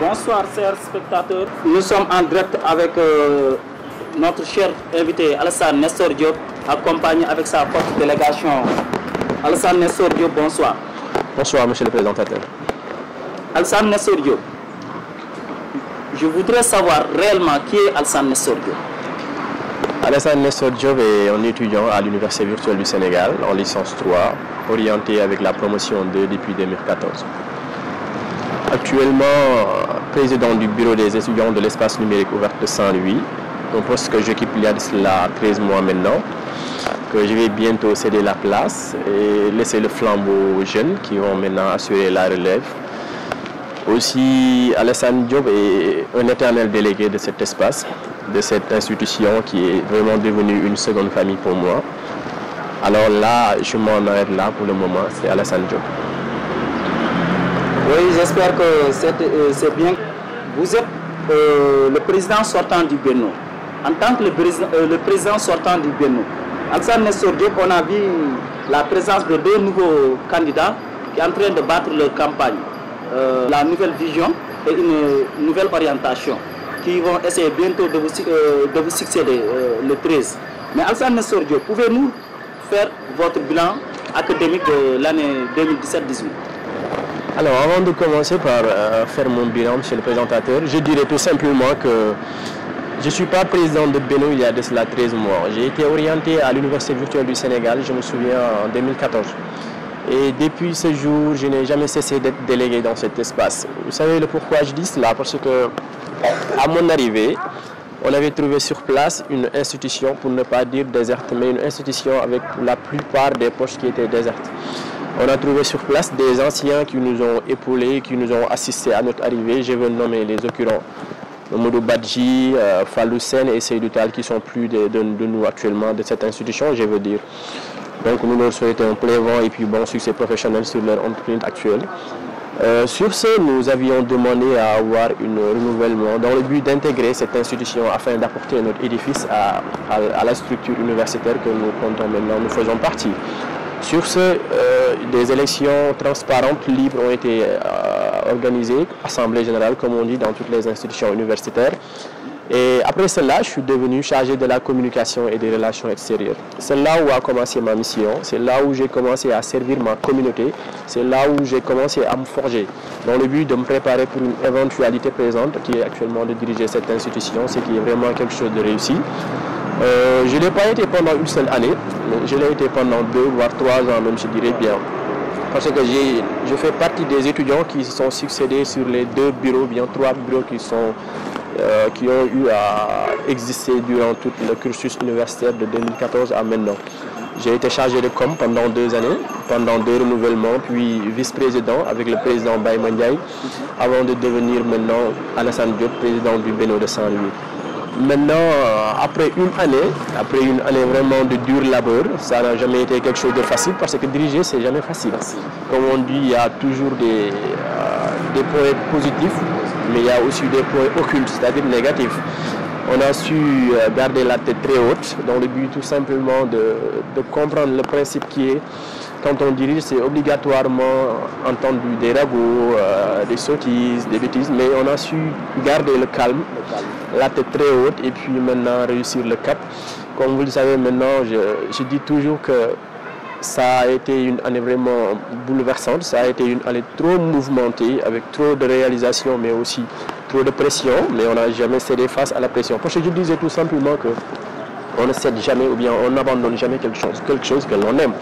Bonsoir chers spectateurs. Nous sommes en direct avec notre cher invité Alassane Nestor DIOP, accompagné avec sa forte délégation. Alassane Nestor DIOP, bonsoir. Bonsoir monsieur le présentateur. Alassane Nestor DIOP, je voudrais savoir réellement qui est Alassane Nestor DIOP. Alassane Nestor DIOP est un étudiant à l'Université virtuelle du Sénégal en licence 3, orienté avec la promotion 2 depuis 2014. Actuellement, président du bureau des étudiants de l'espace numérique ouvert de Saint-Louis, un poste que j'occupe il y a de cela 13 mois maintenant, que je vais bientôt céder la place et laisser le flambeau aux jeunes qui vont maintenant assurer la relève. Aussi, Alassane DIOP est un éternel délégué de cet espace, de cette institution qui est vraiment devenue une seconde famille pour moi. Alors là, je m'en arrête là pour le moment, c'est Alassane DIOP. Oui, j'espère que c'est bien. Vous êtes le président sortant du BENO. En tant que le président sortant du BENO, Alassane Nestor DIOP, on a vu la présence de deux nouveaux candidats qui sont en train de battre leur campagne. La nouvelle vision et une nouvelle orientation qui vont essayer bientôt de vous succéder le 13. Mais Alassane Nestor DIOP, pouvez-nous faire votre bilan académique de l'année 2017-18? Alors, avant de commencer par faire mon bilan, monsieur le présentateur, je dirais tout simplement que je ne suis pas président de BENO il y a de cela 13 mois. J'ai été orienté à l'Université virtuelle du Sénégal, je me souviens, en 2014. Et depuis ce jour, je n'ai jamais cessé d'être délégué dans cet espace. Vous savez le pourquoi je dis cela? Parce que, à mon arrivée, on avait trouvé sur place une institution, pour ne pas dire déserte, mais une institution avec la plupart des postes qui étaient désertes. On a trouvé sur place des anciens qui nous ont épaulés, qui nous ont assistés à notre arrivée. Je veux nommer les occurrents. Modou Badji, Fallou Sen et Seydou Tal qui sont plus de nous actuellement de cette institution, je veux dire. Donc nous leur souhaitons un plein vent et puis bon succès professionnel sur leur entreprise actuelle. Sur ce, nous avions demandé à avoir un renouvellement dans le but d'intégrer cette institution afin d'apporter notre édifice à la structure universitaire que nous comptons maintenant, nous faisons partie. Sur ce, des élections transparentes, libres ont été organisées, assemblée générale comme on dit dans toutes les institutions universitaires. Et après cela, je suis devenu chargé de la communication et des relations extérieures. C'est là où a commencé ma mission, c'est là où j'ai commencé à servir ma communauté, c'est là où j'ai commencé à me forger, dans le but de me préparer pour une éventualité présente qui est actuellement de diriger cette institution, ce qui est vraiment quelque chose de réussi. Je n'ai pas été pendant une seule année, mais je l'ai été pendant 2 voire 3 ans même, je dirais bien. Parce que je fais partie des étudiants qui se sont succédés sur les 2 bureaux, bien 3 bureaux qui ont eu à exister durant tout le cursus universitaire de 2014 à maintenant. J'ai été chargé de com pendant 2 années, pendant 2 renouvellements, puis vice-président avec le président Baye Mandiaye, avant de devenir maintenant Alassane DIOP, président du BENO de Saint-Louis. Maintenant, après une année vraiment de dur labeur, ça n'a jamais été quelque chose de facile parce que diriger, c'est jamais facile. Comme on dit, il y a toujours des points positifs, mais il y a aussi des points occultes, c'est-à-dire négatifs. On a su garder la tête très haute dans le but tout simplement de comprendre le principe qui est, quand on dirige, c'est obligatoirement entendu des ragots, des sottises, des bêtises, mais on a su garder le calme, la tête très haute et puis maintenant réussir le cap. Comme vous le savez maintenant, je dis toujours que ça a été une année vraiment bouleversante, ça a été une année trop mouvementée, avec trop de réalisations, mais aussi trop de pression, mais on n'a jamais cédé face à la pression. Parce que je disais tout simplement qu'on ne cède jamais ou bien on n'abandonne jamais quelque chose que l'on aime.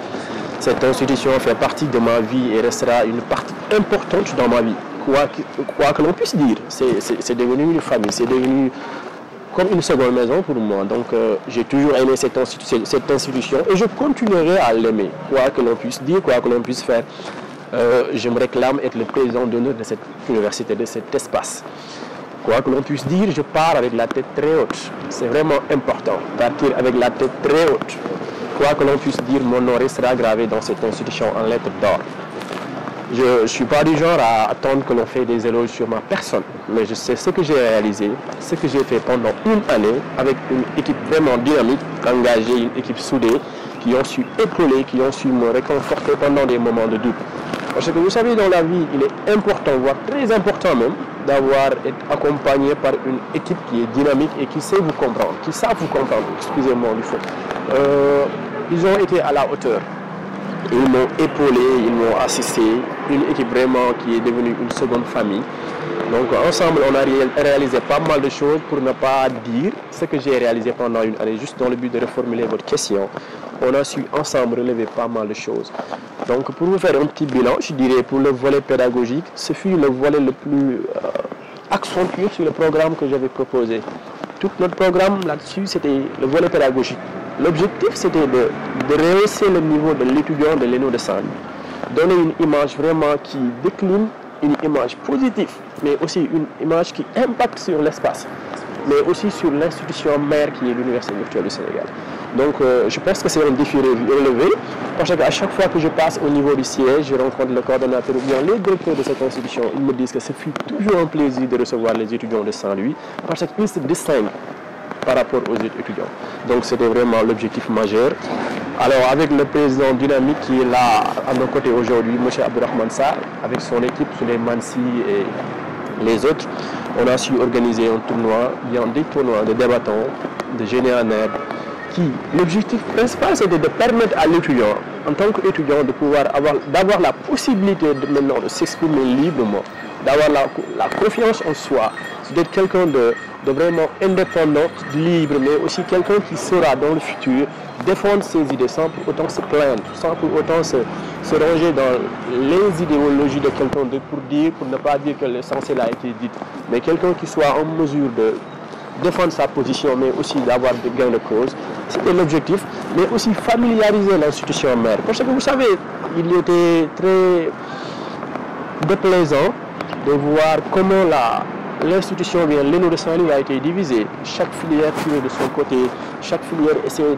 Cette institution fait partie de ma vie et restera une partie importante dans ma vie. Quoi que l'on puisse dire, c'est devenu une famille, c'est devenu comme une seconde maison pour moi. Donc j'ai toujours aimé cette institution et je continuerai à l'aimer. Quoi que l'on puisse dire, quoi que l'on puisse faire, je me réclame être le président d'honneur de cette université, de cet espace. Quoi que l'on puisse dire, je pars avec la tête très haute. C'est vraiment important, partir avec la tête très haute. Quoi que l'on puisse dire, mon nom restera gravé dans cette institution en lettres d'or. Je ne suis pas du genre à attendre que l'on fait des éloges sur ma personne, mais je sais ce que j'ai réalisé, ce que j'ai fait pendant une année avec une équipe vraiment dynamique, engagée, une équipe soudée, qui ont su épauler, qui ont su me réconforter pendant des moments de doute. Parce que vous savez, dans la vie, il est important, voire très important même, d'avoir été accompagné par une équipe qui est dynamique et qui sait vous comprendre, qui savent vous comprendre, excusez-moi du fond. Ils ont été à la hauteur. Ils m'ont épaulé, ils m'ont assisté. Une équipe vraiment qui est devenue une seconde famille. Donc ensemble, on a réalisé pas mal de choses pour ne pas dire ce que j'ai réalisé pendant une année, juste dans le but de reformuler votre question. On a su ensemble relever pas mal de choses. Donc pour vous faire un petit bilan, je dirais pour le volet pédagogique, ce fut le volet le plus accentué sur le programme que j'avais proposé. Tout notre programme là-dessus, c'était le volet pédagogique. L'objectif, c'était de rehausser le niveau de l'étudiant de l'ENO de Saint-Louis. Donner une image vraiment qui décline, une image positive, mais aussi une image qui impacte sur l'espace, mais aussi sur l'institution mère qui est l'Université virtuelle du Sénégal. Donc je pense que c'est un défi relevé, parce qu'à chaque fois que je passe au niveau du siège, je rencontre le coordonnateur ou bien les directeurs de cette institution, ils me disent que ce fut toujours un plaisir de recevoir les étudiants de Saint-Louis, parce qu'ils se distinguent par rapport aux autres étudiants. Donc c'était vraiment l'objectif majeur. Alors avec le président dynamique qui est là à nos côtés aujourd'hui, M. Abdourahmane Sarr, avec son équipe, Merci et les autres, on a su organiser un tournoi, bien des tournois de débattants, de génie en herbe, qui, l'objectif principal, c'était de permettre à l'étudiant, en tant qu'étudiant, d'avoir la possibilité maintenant de s'exprimer librement, d'avoir la confiance en soi, d'être quelqu'un de vraiment indépendant, libre, mais aussi quelqu'un qui saura dans le futur défendre ses idées sans pour autant se plaindre, sans pour autant se ranger dans les idéologies de quelqu'un pour ne pas dire que l'essentiel a été dit, mais quelqu'un qui soit en mesure de défendre sa position, mais aussi d'avoir des gains de cause. C'était l'objectif, mais aussi familiariser l'institution mère. Parce que vous savez, il était très déplaisant de voir comment l'institution, bien l'ENO de Saint-Louis a été divisée. Chaque filière tirée de son côté, chaque filière essayait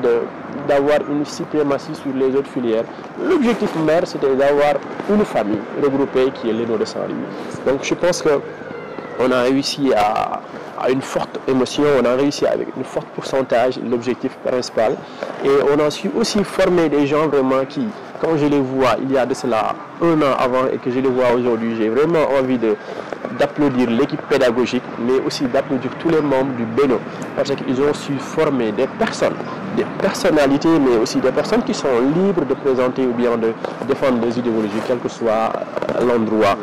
d'avoir une suprématie sur les autres filières. L'objectif mère, c'était d'avoir une famille regroupée qui est l'ENO de Saint-Louis. Donc je pense qu'on a réussi à une forte émotion, on a réussi avec un fort pourcentage, l'objectif principal. Et on a su aussi former des gens vraiment qui, quand je les vois il y a de cela un an avant et que je les vois aujourd'hui, j'ai vraiment envie d'applaudir l'équipe pédagogique, mais aussi d'applaudir tous les membres du BENO, parce qu'ils ont su former des personnes, des personnalités, mais aussi des personnes qui sont libres de présenter ou bien de défendre des idéologies, quel que soit l'endroit.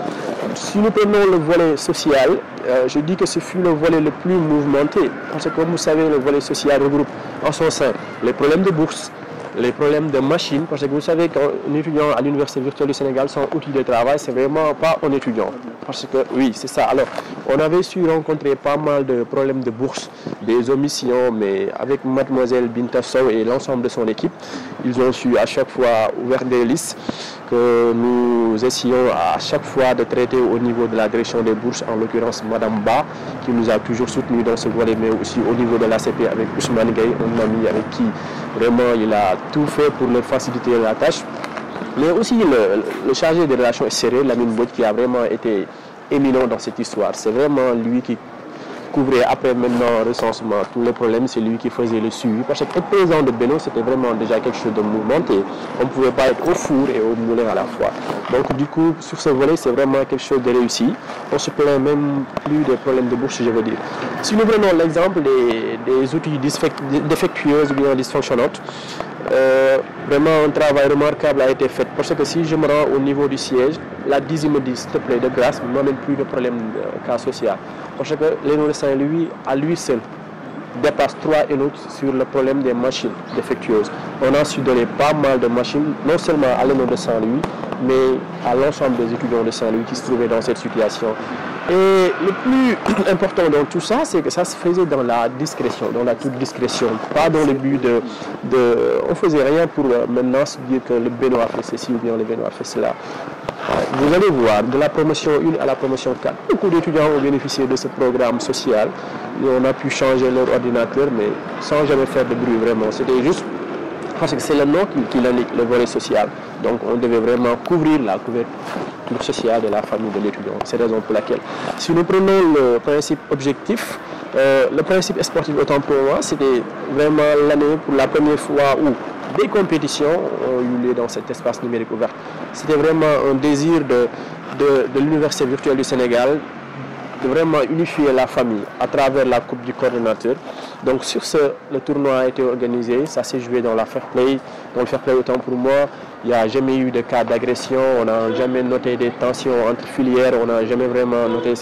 Si nous prenons le volet social, je dis que ce fut le volet le plus mouvementé, parce que comme vous savez, le volet social regroupe en son sein les problèmes de bourse, les problèmes de machines, parce que vous savez qu'un étudiant à l'Université virtuelle du Sénégal, son outil de travail, c'est vraiment pas un étudiant. Parce que, oui, c'est ça. Alors, on avait su rencontrer pas mal de problèmes de bourse, des omissions, mais avec mademoiselle Binta Sow et l'ensemble de son équipe, ils ont su à chaque fois ouvrir des listes que nous essayons à chaque fois de traiter au niveau de la direction des bourses, en l'occurrence Madame Ba, qui nous a toujours soutenus dans ce volet, mais aussi au niveau de l'ACP avec Ousmane Gueye, un ami avec qui vraiment il a tout fait pour leur faciliter la tâche. Mais aussi le chargé des relations extérieures, Lamine Bot, qui a vraiment été éminent dans cette histoire. C'est vraiment lui qui couvrait après maintenant recensement tous les problèmes, c'est lui qui faisait le suivi. Parce que être président de Beno, c'était vraiment déjà quelque chose de mouvementé. On ne pouvait pas être au four et au moulin à la fois. Donc du coup, sur ce volet, c'est vraiment quelque chose de réussi. On se plaint même plus des problèmes de bourse, je veux dire. Si nous prenons l'exemple des outils défectueux ou bien dysfonctionnantes, vraiment un travail remarquable a été fait. Parce que si je me rends au niveau du siège, la DISI me dit, s'il te plaît, de grâce, ne m'amène plus de problème de cas social. Parce que l'ENO de Saint-Louis, à lui seul, dépasse 3 ENO sur le problème des machines défectueuses. On a su donner pas mal de machines, non seulement à l'ENO de Saint-Louis, mais à l'ensemble des étudiants de Saint-Louis qui se trouvaient dans cette situation. Et le plus important dans tout ça, c'est que ça se faisait dans la discrétion, dans la toute discrétion, pas dans le but on faisait rien pour maintenant se dire que le BENO a fait ceci ou bien le BENO a fait cela. Vous allez voir, de la promotion 1 à la promotion 4, beaucoup d'étudiants ont bénéficié de ce programme social. Et on a pu changer leur ordinateur, mais sans jamais faire de bruit vraiment. C'était juste parce que c'est le nom qui l'indique, le volet social. Donc on devait vraiment couvrir la couverture sociale de la famille de l'étudiant. C'est la raison pour laquelle. Si nous prenons le principe objectif, Le principe sportif, autant pour moi, c'était vraiment l'année pour la première fois où des compétitions ont eu lieu dans cet espace numérique ouvert. C'était vraiment un désir de l'Université virtuelle du Sénégal de vraiment unifier la famille à travers la coupe du coordonnateur. Donc sur ce, le tournoi a été organisé, ça s'est joué dans la fair play. Dans le fair play, autant pour moi, il n'y a jamais eu de cas d'agression, on n'a jamais noté des tensions entre filières, on n'a jamais vraiment noté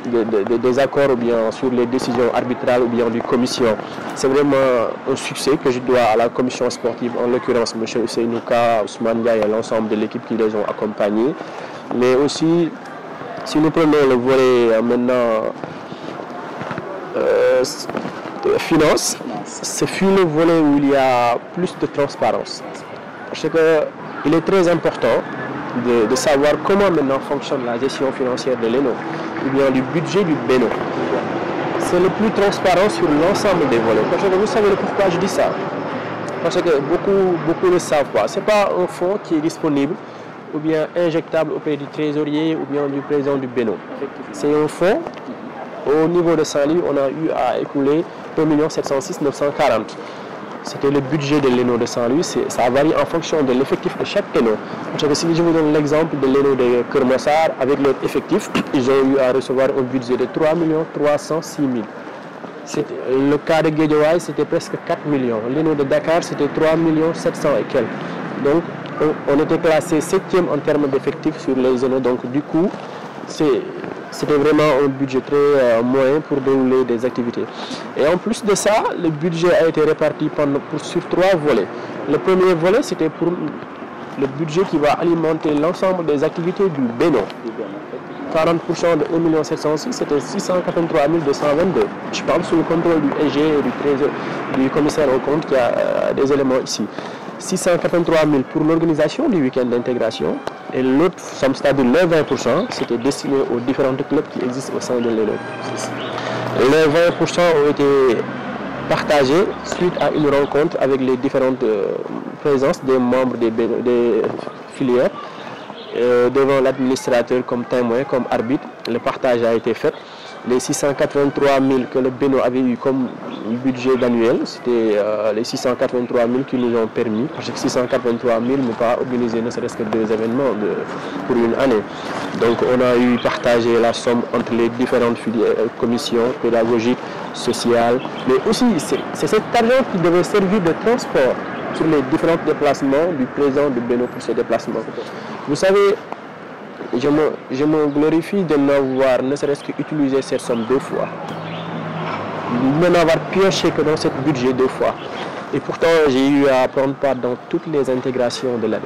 des accords ou bien sur les décisions arbitrales ou bien du commission. C'est vraiment un succès que je dois à la commission sportive, en l'occurrence M. Ousseinouka, Ousmane Ndiaye et l'ensemble de l'équipe qui les ont accompagnés. Mais aussi, si nous prenons le volet maintenant finance, ce fut le volet où il y a plus de transparence. Parce qu'il est très important de savoir comment maintenant fonctionne la gestion financière de l'ENO, ou bien du budget du BENO. C'est le plus transparent sur l'ensemble des volets. Parce que vous savez pourquoi je dis ça. Parce que beaucoup ne savent pas. Ce n'est pas un fonds qui est disponible ou bien injectable auprès du trésorier ou bien du président du BENO. C'est un fonds. Au niveau de Saint-Louis, on a eu à écouler 1 706 940. C'était le budget de l'ENO de Saint-Louis. Ça varie en fonction de l'effectif de chaque ENO. Parce que si je vous donne l'exemple de l'ENO de Kermassar, avec leur effectif, ils ont eu à recevoir un budget de 3 306 000. Le cas de Guédiawaye, c'était presque 4 millions. L'ENO de Dakar, c'était 3 700 et quelques. Donc, on était classé 7e en termes d'effectifs sur les ENO. Donc, du coup, c'était vraiment un budget très moyen pour dérouler des activités. Et en plus de ça, le budget a été réparti sur 3 volets. Le premier volet, c'était pour le budget qui va alimenter l'ensemble des activités du BENO. 40% de 1 706 000, c'était 683 222. Je parle sous le contrôle du SG et du commissaire au compte qui a des éléments ici. 683 000 pour l'organisation du week-end d'intégration et l'autre somme, c'est-à-dire les 20%, c'était destiné aux différents clubs qui existent au sein de l'ENO. Les 20% ont été partagés suite à une rencontre avec les différentes présences des membres des filières devant l'administrateur comme témoin, comme arbitre. Le partage a été fait. Les 683 000 que le BENO avait eu comme budget annuel, c'était les 683 000 qui nous ont permis, parce que 683 000 ne pas organiser ne serait-ce que 2 événements pour une année. Donc on a eu partagé la somme entre les différentes commissions pédagogiques, sociales, mais aussi c'est cet argent qui devait servir de transport sur les différents déplacements du président du BENO pour ces déplacements. Vous savez, je me glorifie de n'avoir ne serait-ce qu'utilisé cette somme 2 fois. De n'avoir pioché que dans ce budget 2 fois. Et pourtant, j'ai eu à prendre part dans toutes les intégrations de l'année.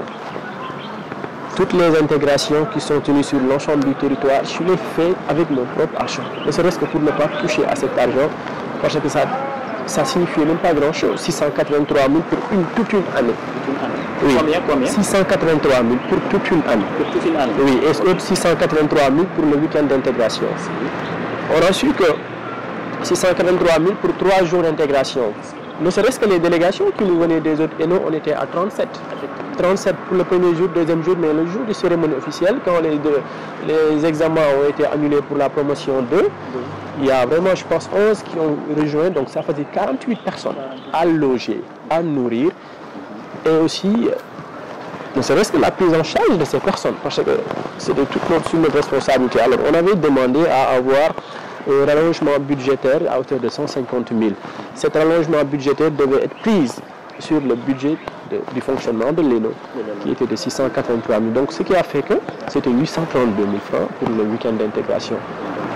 Toutes les intégrations qui sont tenues sur l'ensemble du territoire, je les fais avec mon propre argent. Ne serait-ce que pour ne pas toucher à cet argent, parce que ça signifiait même pas grand-chose. 683 000 pour toute une année. Oui. Combien 683 000 pour toute une année. Pour toute une année. Oui, et 683 000 pour le week-end d'intégration. On a su que 683 000 pour 3 jours d'intégration. Ne serait-ce que les délégations qui nous venaient des autres ENO, on était à 37. 37 pour le premier jour, deuxième jour, mais le jour de cérémonie officielle, quand les examens ont été annulés pour la promotion 2, il y a vraiment, je pense, 11 qui ont rejoint, donc ça faisait 48 personnes à loger, à nourrir, et aussi, ne serait-ce que la prise en charge de ces personnes, parce que c'était toute notre responsabilité. Alors, on avait demandé à avoir un rallongement budgétaire à hauteur de 150 000. Cet rallongement budgétaire devait être pris sur le budget du fonctionnement de l'ENO, qui était de 683 000. Donc, ce qui a fait que c'était 832 000 francs pour le week-end d'intégration.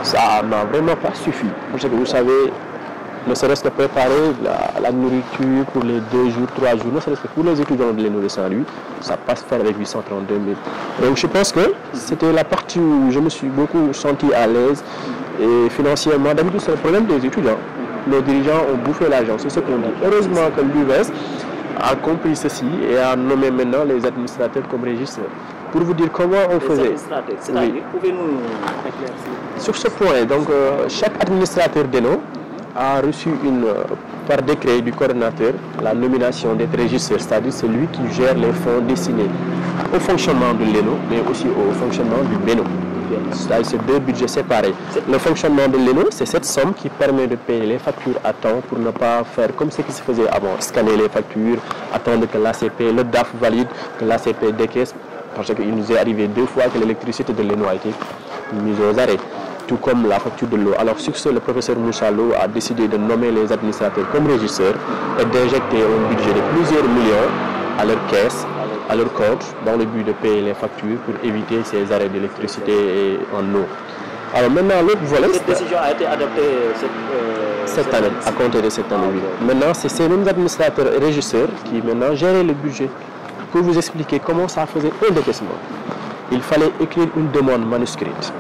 Ça n'a vraiment pas suffi. Parce que vous savez, ne serait-ce que préparer la nourriture pour les 2 jours, 3 jours, ne serait-ce que pour les étudiants de l'ENO de Saint-Louis, ça passe faire avec 832 000. Donc je pense que c'était la partie où je me suis beaucoup senti à l'aise et financièrement. D'habitude, c'est le problème des étudiants. Nos dirigeants ont bouffé l'argent, c'est ce qu'on dit. Heureusement que l'UVS a compris ceci et a nommé maintenant les administrateurs comme régisseurs. Pour vous dire comment on faisait. Oui. Pouvez-nous éclaircir sur ce point? Donc, chaque administrateur d'ENO a reçu par décret du coordonnateur la nomination d'être régisseur, c'est-à-dire celui qui gère les fonds destinés au fonctionnement de l'ENO, mais aussi au fonctionnement du BENO. C'est deux budgets séparés. Le fonctionnement de l'ENO, c'est cette somme qui permet de payer les factures à temps pour ne pas faire comme ce qui se faisait avant, scanner les factures, attendre que l'ACP, le DAF valide, que l'ACP décaisse, parce qu'il nous est arrivé 2 fois que l'électricité de l'ENO a été mise aux arrêts, tout comme la facture de l'eau. Alors sur ce, le professeur Moussalo a décidé de nommer les administrateurs comme régisseurs et d'injecter un budget de plusieurs millions à leur caisse, à leur compte, dans le but de payer les factures pour éviter ces arrêts d'électricité en eau. Alors maintenant, l'autre volet... Cette décision a été adoptée cette année, à compter de cette année, oui. Maintenant, c'est ces mêmes administrateurs et régisseurs qui maintenant géraient le budget. Pour vous expliquer comment ça faisait un décaissement, il fallait écrire une demande manuscrite.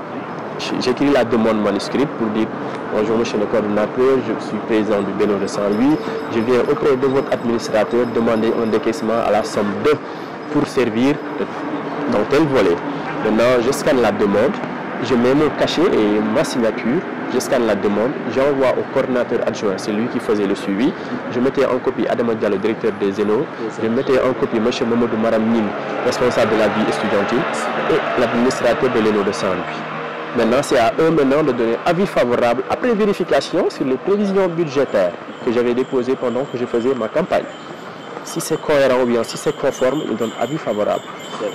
J'écris la demande manuscrite pour dire bonjour monsieur le coordinateur, je suis président du BENO'SL de Saint-Louis, je viens auprès de votre administrateur demander un décaissement à la somme de pour servir dans tel volet. Maintenant, je scanne la demande, je mets mon cachet et ma signature, je scanne la demande, j'envoie au coordinateur adjoint, c'est lui qui faisait le suivi. Je mettais en copie Adama Diallo, directeur des ENO, je mettais en copie M. Mamadou Maramine, responsable de la vie estudiantine, et l'administrateur de l'ENO de Saint-Louis. Maintenant, c'est à eux maintenant de donner avis favorable après vérification sur les prévisions budgétaires que j'avais déposées pendant que je faisais ma campagne. Si c'est cohérent ou bien si c'est conforme, ils donnent avis favorable.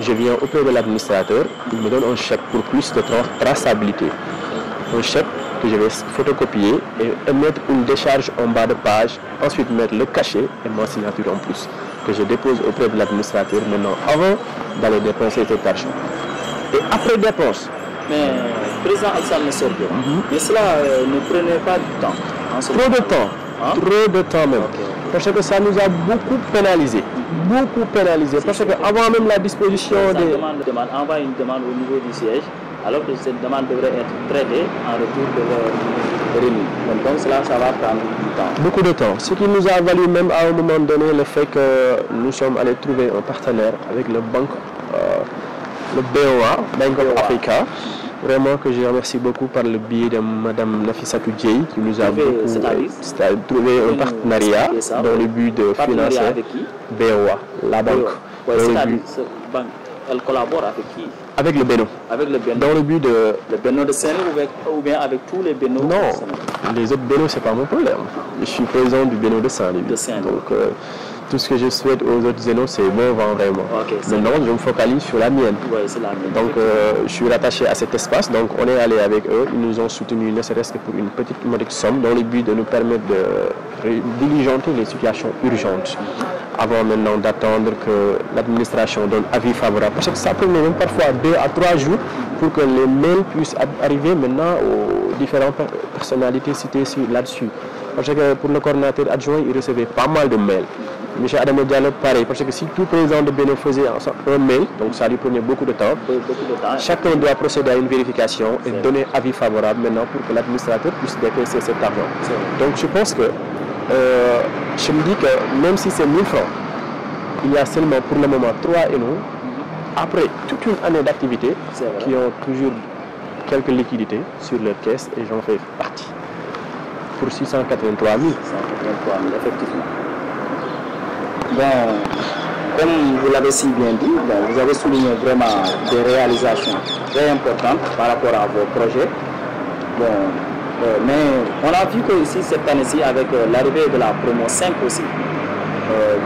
Je viens auprès de l'administrateur, il me donne un chèque pour plus de traçabilité. Un chèque que je vais photocopier et mettre une décharge en bas de page, ensuite mettre le cachet et ma signature en plus, que je dépose auprès de l'administrateur maintenant avant d'aller dépenser cet argent. Et après dépense, mais président Alassane Nestor DIOP, mais cela ne prenait pas du temps. Trop de temps, trop de temps même. Parce que ça nous a beaucoup pénalisé. Parce qu'avant même la disposition des... envoie une demande au niveau du siège, alors que cette demande devrait être traitée en retour de leur remis. Donc cela, ça va prendre du temps. Beaucoup de temps. Ce qui nous a valu même à un moment donné le fait que nous sommes allés trouver un partenaire avec le banque, le BOA, Bank of Africa. Vraiment que je remercie beaucoup par le biais de Mme Nafissatou Dieye qui nous a trouvé un partenariat dans le but de financer BOA, la banque. Elle collabore avec qui? Avec le BENO. Avec le BENO. Dans le but de... Le BENO de Saint ou bien avec tous les BENO? Non, les autres BENO, ce n'est pas mon problème. Je suis président du BENO de Saint-Louis. Donc, tout ce que je souhaite aux autres zénos, c'est bon vent vraiment. Maintenant, je me focalise sur la mienne. La mienne. Donc, je suis rattaché à cet espace. Donc, on est allé avec eux. Ils nous ont soutenus, ne serait-ce que pour une petite modique somme, dans le but de nous permettre de diligenter les situations urgentes. Avant maintenant d'attendre que l'administration donne avis favorable. Parce que ça peut même parfois 2 à 3 jours pour que les mails puissent arriver maintenant aux différentes personnalités citées là-dessus. Parce que pour le coordinateur adjoint, il recevait pas mal de mails. M. Adama Diallo, pareil, parce que si tout président de BENO faisait un mail, donc ça lui prenait beaucoup de temps, chacun doit procéder à une vérification et donner avis favorable maintenant pour que l'administrateur puisse décaisser cet argent. Donc je pense que, je me dis que même si c'est 1000 francs, il y a seulement pour le moment 3 ENO, après toute une année d'activité, qui ont toujours quelques liquidités sur leur caisse et j'en fais partie. Pour 683 000. 683 000, effectivement. Bon, comme vous l'avez si bien dit, vous avez souligné vraiment des réalisations très importantes par rapport à vos projets. Bon, mais on a vu que ici, cette année-ci, avec l'arrivée de la promo 5 aussi,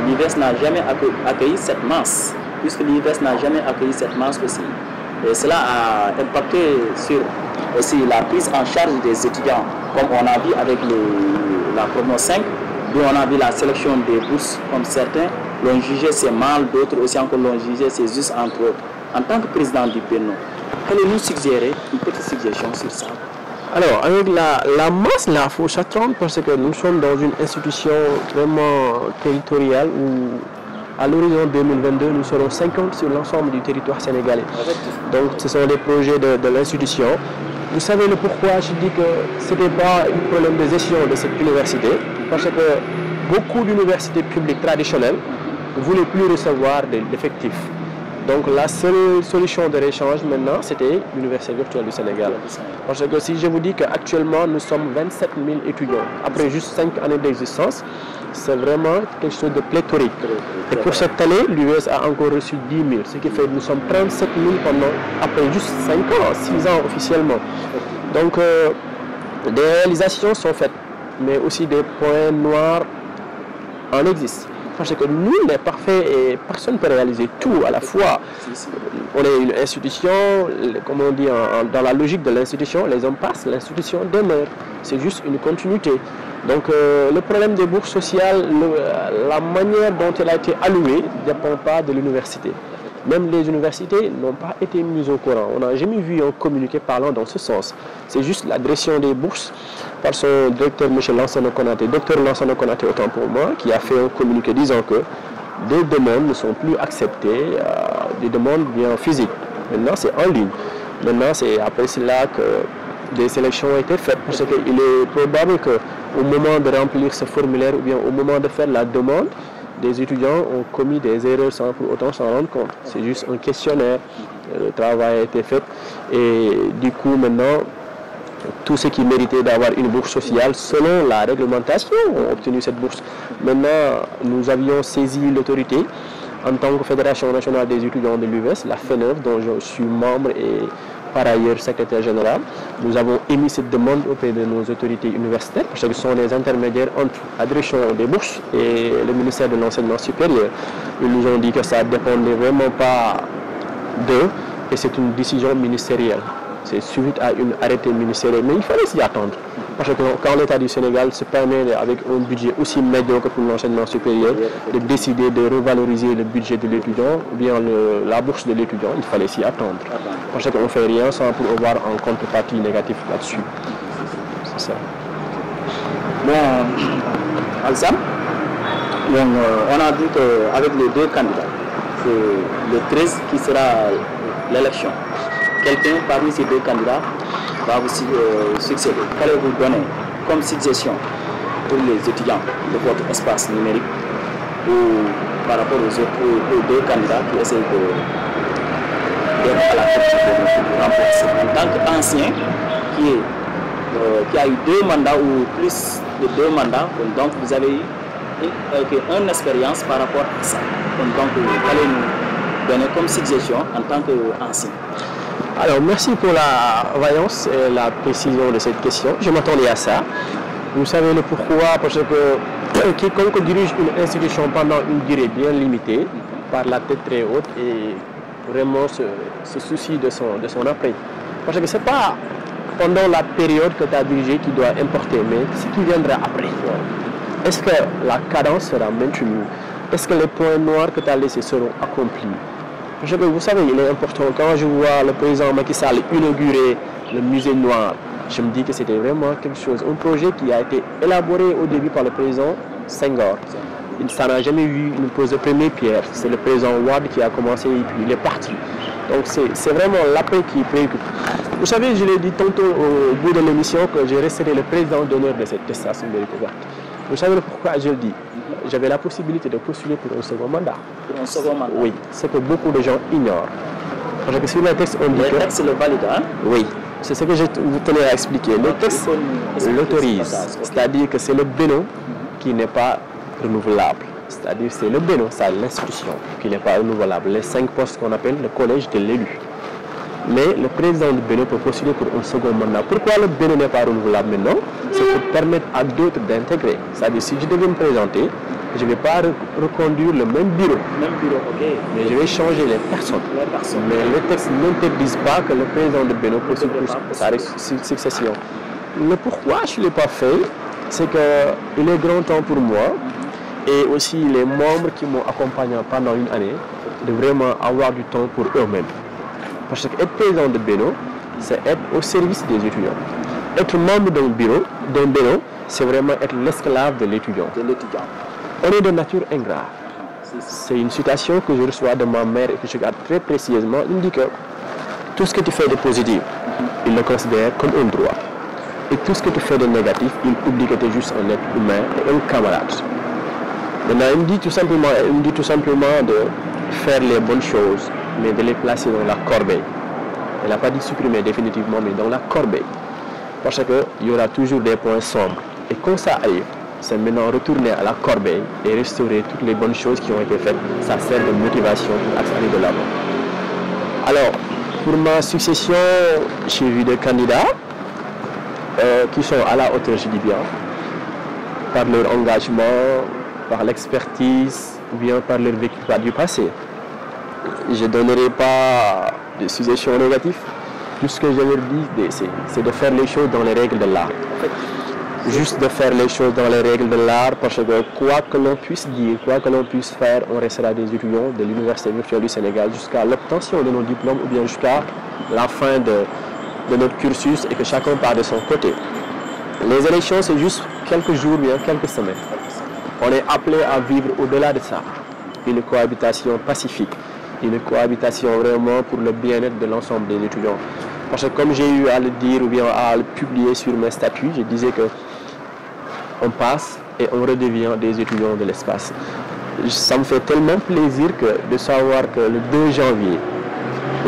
l'IVES n'a jamais accueilli cette masse, puisque l'IVES n'a jamais accueilli cette masse aussi. Et cela a impacté sur aussi la prise en charge des étudiants, comme on a vu avec la promo 5, où on a vu la sélection des bourses, comme certains l'ont jugé c'est mal, d'autres aussi encore l'ont jugé c'est juste entre autres. En tant que président du BENO, qu'allez-nous suggérer, une petite suggestion sur ça? Alors, avec la masse, là, il faut s'attendre parce que nous sommes dans une institution vraiment territoriale où à l'horizon 2022, nous serons 50 sur l'ensemble du territoire sénégalais. Donc, ce sont des projets de l'institution. Vous savez le pourquoi je dis que ce n'était pas un problème de gestion de cette université, parce que beaucoup d'universités publiques traditionnelles ne voulaient plus recevoir d'effectifs. Donc la seule solution de rééchange maintenant, c'était l'Université virtuelle du Sénégal. Parce que si je vous dis qu'actuellement, nous sommes 27 000 étudiants, après juste 5 années d'existence, c'est vraiment quelque chose de pléthorique. Et pour cette année, l'US a encore reçu 10 000, ce qui fait que nous sommes 37 000 après juste 5 ans, 6 ans officiellement. Donc, des réalisations sont faites, mais aussi des points noirs en existent. Parce que nul n'est parfait et personne ne peut réaliser tout à la fois. On est une institution, comme on dit dans la logique de l'institution, les hommes passent, l'institution demeure. C'est juste une continuité. Donc le problème des bourses sociales, la manière dont elle a été allouée ne dépend pas de l'université. Même les universités n'ont pas été mises au courant. On n'a jamais vu un communiqué parlant dans ce sens. C'est juste l'adression des bourses par son directeur, M. Alassane Konaté, docteur Alassane Konaté autant pour moi, qui a fait un communiqué disant que des demandes ne sont plus acceptées, des demandes bien physiques. Maintenant, c'est en ligne. Maintenant, c'est après cela que des sélections ont été faites. Parce qu'il est probable qu'au moment de remplir ce formulaire ou bien au moment de faire la demande, des étudiants ont commis des erreurs sans pour autant s'en rendre compte. C'est juste un questionnaire, le travail a été fait et du coup maintenant, tous ceux qui méritaient d'avoir une bourse sociale selon la réglementation ont obtenu cette bourse. Maintenant, nous avions saisi l'autorité en tant que Fédération nationale des étudiants de l'US, la FENEV, dont je suis membre et par ailleurs secrétaire général. Nous avons émis cette demande auprès de nos autorités universitaires, parce que ce sont les intermédiaires entre l'adressation des bourses et le ministère de l'enseignement supérieur. Ils nous ont dit que ça ne dépendait vraiment pas d'eux et c'est une décision ministérielle. C'est suite à une arrêté ministériel, mais il fallait s'y attendre. Parce que quand l'État du Sénégal se permet, avec un budget aussi médiocre pour l'enseignement supérieur, de décider de revaloriser le budget de l'étudiant ou bien la bourse de l'étudiant, il fallait s'y attendre. Parce qu'on ne fait rien sans pour avoir en contrepartie négatif là-dessus. C'est ça. Bon, Alassane, on a dit qu'avec les deux candidats, c'est le 13 qui sera l'élection. Quelqu'un parmi ces deux candidats va vous succéder. Qu'allez-vous donner comme suggestion pour les étudiants de votre espace numérique ou par rapport aux deux candidats qui essayent d'être à la tête de remplacer? En tant qu'ancien qui a eu 2 mandats ou plus de 2 mandats, donc vous avez eu une expérience par rapport à ça. Donc, qu'allez-nous donner comme suggestion en tant qu'ancien? Alors, merci pour la vaillance et la précision de cette question. Je m'attendais à ça. Vous savez le pourquoi, parce que quiconque dirige une institution pendant une durée bien limitée, par la tête très haute et vraiment se soucie de son après. Parce que ce n'est pas pendant la période que tu as dirigé qui doit importer, mais ce qui viendra après. Est-ce que la cadence sera maintenue? Est-ce que les points noirs que tu as laissés seront accomplis? Parce que vous savez, il est important, quand je vois le président Macky Sall inaugurer le musée noir, je me dis que c'était vraiment quelque chose, un projet qui a été élaboré au début par le président Senghor. Il n'a jamais eu une pose de première pierre. C'est le président Wade qui a commencé et puis il est parti. Donc c'est vraiment l'après qui préoccupe. Vous savez, je l'ai dit tantôt au bout de l'émission que je resterai le président d'honneur de cette station de découverte. Vous savez pourquoi je le dis? J'avais la possibilité de postuler pour un second mandat. Pour un second mandat? Oui, c'est que beaucoup de gens ignorent. Parce que sur les textes, on dit que... Les textes le valident, hein? Oui, c'est ce que je vous tenais à expliquer. Le texte l'autorise, c'est-à-dire que c'est le BENO qui n'est pas renouvelable. C'est-à-dire c'est le BENO, c'est l'institution qui n'est pas renouvelable. Les 5 postes qu'on appelle le collège de l'élu. Mais le président du BENO peut postuler pour un second mandat. Pourquoi le BENO n'est pas renouvelable maintenant? C'est pour permettre à d'autres d'intégrer. C'est-à-dire si je devais me présenter, je ne vais pas reconduire le même bureau. Mais je vais changer les personnes. Mais les textes n'interdisent pas que le président du BENO postule pour sa succession. Le pourquoi je ne l'ai pas fait, c'est qu'il est grand temps pour moi et aussi les membres qui m'ont accompagné pendant une année de vraiment avoir du temps pour eux-mêmes. Parce qu'être président de BENO, c'est être au service des étudiants. Être membre d'un BENO, c'est vraiment être l'esclave de l'étudiant. On est de nature ingrat. C'est une citation que je reçois de ma mère et que je garde très précisément. Il me dit que tout ce que tu fais de positif, il le considère comme un droit. Et tout ce que tu fais de négatif, il oublie que tu es juste un être humain et un camarade. Maintenant, il me dit tout simplement de faire les bonnes choses mais de les placer dans la corbeille. Elle n'a pas dit supprimer définitivement, mais dans la corbeille. Parce qu'il y aura toujours des points sombres. Et quand ça arrive, c'est maintenant retourner à la corbeille et restaurer toutes les bonnes choses qui ont été faites. Ça sert de motivation pour aller de l'avant. Alors, pour ma succession, j'ai vu des candidats qui sont à la hauteur, je dis bien, par leur engagement, par l'expertise, ou bien par leur vécu du passé. Je ne donnerai pas de suggestions négatives. Tout ce que je leur dis, c'est de faire les choses dans les règles de l'art. Juste de faire les choses dans les règles de l'art, parce que quoi que l'on puisse dire, quoi que l'on puisse faire, on restera des étudiants de l'Université virtuelle du Sénégal jusqu'à l'obtention de nos diplômes ou bien jusqu'à la fin de notre cursus et que chacun part de son côté. Les élections, c'est juste quelques jours, bien quelques semaines. On est appelé à vivre au-delà de ça. Une cohabitation pacifique, une cohabitation vraiment pour le bien-être de l'ensemble des étudiants. Parce que comme j'ai eu à le dire ou bien à le publier sur mes statuts, je disais que on passe et on redevient des étudiants de l'espace. Ça me fait tellement plaisir de savoir que le 2 janvier,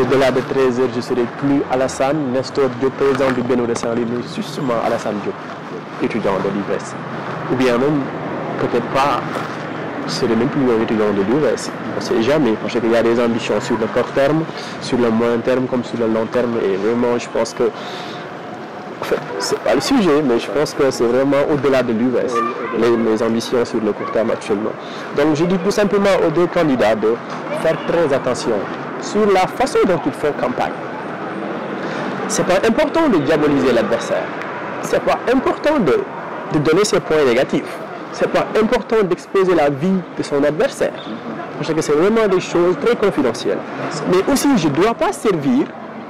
au-delà de 13h, je ne serai plus Alassane Nestor DIOP, président du BENO'SL M, mais justement Alassane Diop, étudiant de l'UVS. Ou bien même, peut-être pas, je ne serai même plus un étudiant de l'UVS. On ne sait jamais, parce qu'il y a des ambitions sur le court terme, sur le moyen terme comme sur le long terme. Et vraiment, je pense que, en fait, ce n'est pas le sujet, mais je pense que c'est vraiment au-delà de l'UVS, les ambitions sur le court terme actuellement. Donc je dis tout simplement aux deux candidats de faire très attention sur la façon dont ils font campagne. Ce n'est pas important de diaboliser l'adversaire. Ce n'est pas important de donner ses points négatifs. Ce n'est pas important d'exposer la vie de son adversaire. Parce que c'est vraiment des choses très confidentielles. Mais aussi, je ne dois pas servir,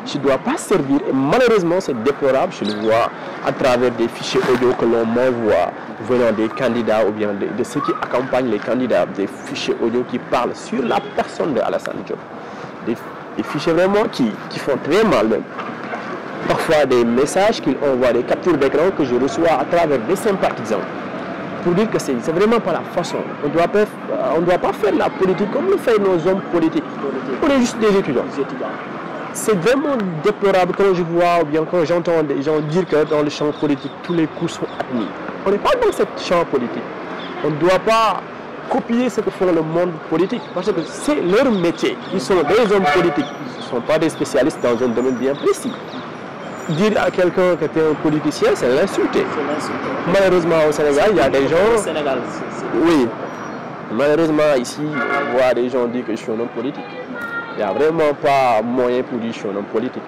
et malheureusement c'est déplorable, je le vois à travers des fichiers audio que l'on m'envoie venant des candidats ou bien de ceux qui accompagnent les candidats, des fichiers audio qui parlent sur la personne de Alassane Diop. Des fichiers vraiment qui font très mal même. Parfois des messages qu'ils envoient, des captures d'écran que je reçois à travers des sympathisants. Pour dire que c'est vraiment pas la façon. On ne doit pas faire la politique comme le font nos hommes politiques. On est juste des étudiants. C'est vraiment déplorable quand je vois ou bien quand j'entends des gens dire que dans le champ politique, tous les coups sont admis. On n'est pas dans ce champ politique. On ne doit pas copier ce que font le monde politique parce que c'est leur métier. Ils sont des hommes politiques. Ils ne sont pas des spécialistes dans un domaine bien précis. Dire à quelqu'un que tu es un politicien, c'est l'insulter. Malheureusement, au Sénégal, il y a des gens... Oui. Malheureusement, ici, on voit des gens dire que je suis un homme politique. Il n'y a vraiment pas moyen pour dire que je suis un homme politique.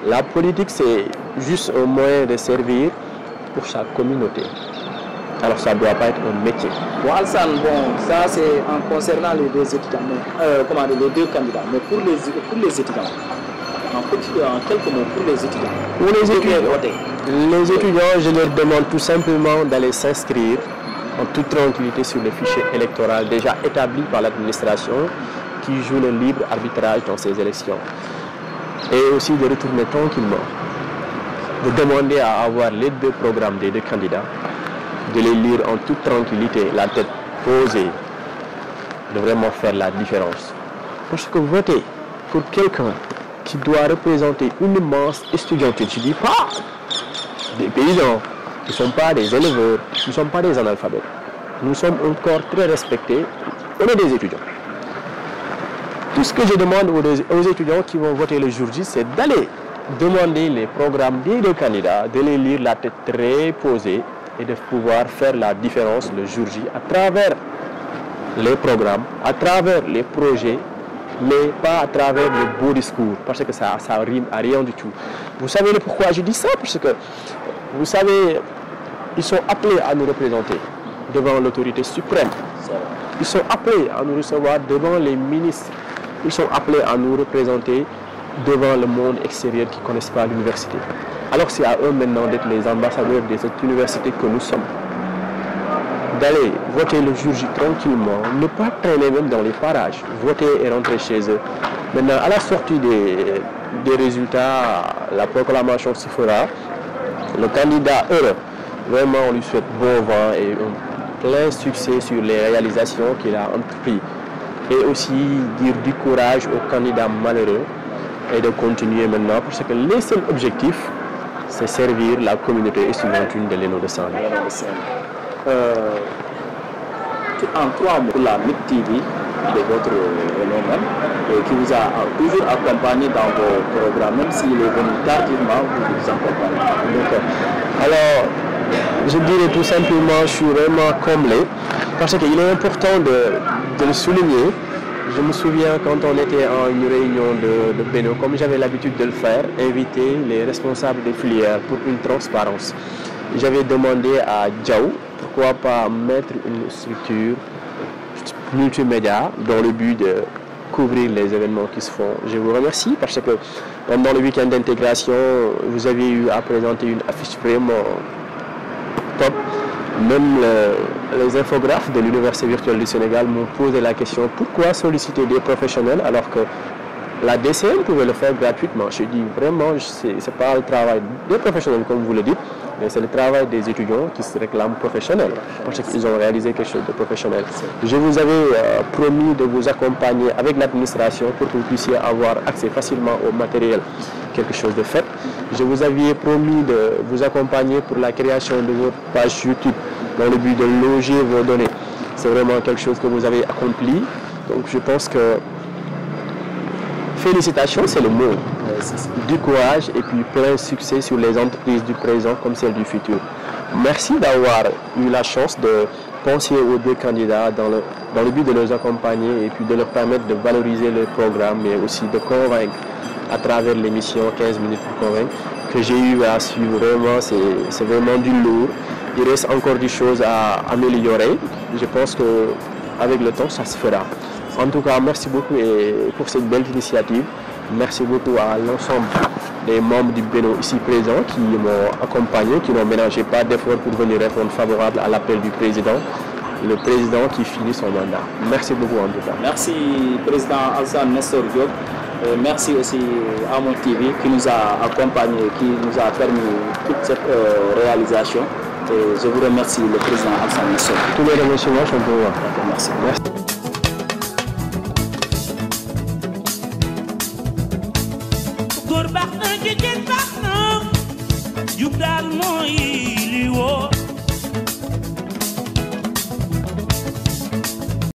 La politique, c'est juste un moyen de servir pour sa communauté. Alors, ça ne doit pas être un métier. Bon, Alassane, ça c'est en concernant les deux étudiants, les deux candidats. Mais pour les étudiants, en quelques mots, pour les étudiants. Pour les étudiants, je leur demande tout simplement d'aller s'inscrire en toute tranquillité sur le fichier électoral déjà établi par l'administration qui joue le libre arbitrage dans ces élections. Et aussi de retourner tranquillement, de demander à avoir les deux programmes des deux candidats, de les lire en toute tranquillité, la tête posée, de vraiment faire la différence. Parce que voter pour quelqu'un qui doit représenter une immense étudianté, je ne dis pas des paysans, nous ne sommes pas des éleveurs, nous ne sommes pas des analphabètes. Nous sommes un corps très respecté, on est des étudiants. Tout ce que je demande aux étudiants qui vont voter le jour J, c'est d'aller demander les programmes des deux candidats, de les lire la tête très posée et de pouvoir faire la différence le jour J à travers les programmes, à travers les projets, mais pas à travers le beau discours, parce que ça rime à rien du tout. Vous savez pourquoi je dis ça? Parce que, vous savez, ils sont appelés à nous représenter devant l'autorité suprême. Ils sont appelés à nous recevoir devant les ministres. Ils sont appelés à nous représenter devant le monde extérieur qui ne connaissent pas l'université. Alors c'est à eux maintenant d'être les ambassadeurs de cette université que nous sommes. D'aller voter le jour J tranquillement, ne pas traîner même dans les parages, voter et rentrer chez eux. Maintenant, à la sortie des résultats, la proclamation se fera. Le candidat heureux, vraiment on lui souhaite bon vent et un plein succès sur les réalisations qu'il a entreprises et aussi dire du courage aux candidats malheureux et de continuer maintenant parce que les seuls objectifs, c'est servir la communauté estudiantine de l'ENO-SL M. En 3 mots, la MIT TV de votre phénomène qui vous a toujours accompagné dans vos programmes, même s'il est venu tardivement, vous accompagnez. Alors, je dirais tout simplement, je suis vraiment comblé parce qu'il est important de le souligner. Je me souviens quand on était en une réunion de Beno, comme j'avais l'habitude de le faire, inviter les responsables des filières pour une transparence. J'avais demandé à Diao, pourquoi pas mettre une structure multimédia dans le but de couvrir les événements qui se font. Je vous remercie parce que pendant le week-end d'intégration, vous avez eu à présenter une affiche vraiment top. Même les infographes de l'Université virtuelle du Sénégal m'ont posé la question pourquoi solliciter des professionnels alors que la DCM pouvait le faire gratuitement. Je dis vraiment, ce n'est pas le travail des professionnels comme vous le dites, mais c'est le travail des étudiants qui se réclament professionnels parce qu'ils ont réalisé quelque chose de professionnel. Je vous avais promis de vous accompagner avec l'administration pour que vous puissiez avoir accès facilement au matériel, quelque chose de fait. Je vous avais promis de vous accompagner pour la création de votre page YouTube dans le but de loger vos données. C'est vraiment quelque chose que vous avez accompli. Donc je pense que félicitations, c'est le mot. Du courage et puis plein succès sur les entreprises du présent comme celles du futur. Merci d'avoir eu la chance de penser aux 2 candidats dans le but de les accompagner et puis de leur permettre de valoriser le programme mais aussi de convaincre à travers l'émission 15 minutes pour convaincre que j'ai eu à suivre. Vraiment, c'est vraiment du lourd. Il reste encore des choses à améliorer. Je pense qu'avec le temps, ça se fera. En tout cas, merci beaucoup pour cette belle initiative. Merci beaucoup à l'ensemble des membres du BENO ici présents qui m'ont accompagné, qui n'ont ménagé pas d'efforts pour venir répondre favorable à l'appel du président, le président qui finit son mandat. Merci beaucoup en tout cas. Merci président Alassane Nestor DIOP. Merci aussi à mon TV qui nous a accompagnés, qui nous a permis toute cette réalisation. Et je vous remercie le président Alassane Nestor. Tous les remerciements sont pour moi. Merci. Góor baax na jigéen baax na jub daal mooy li wóor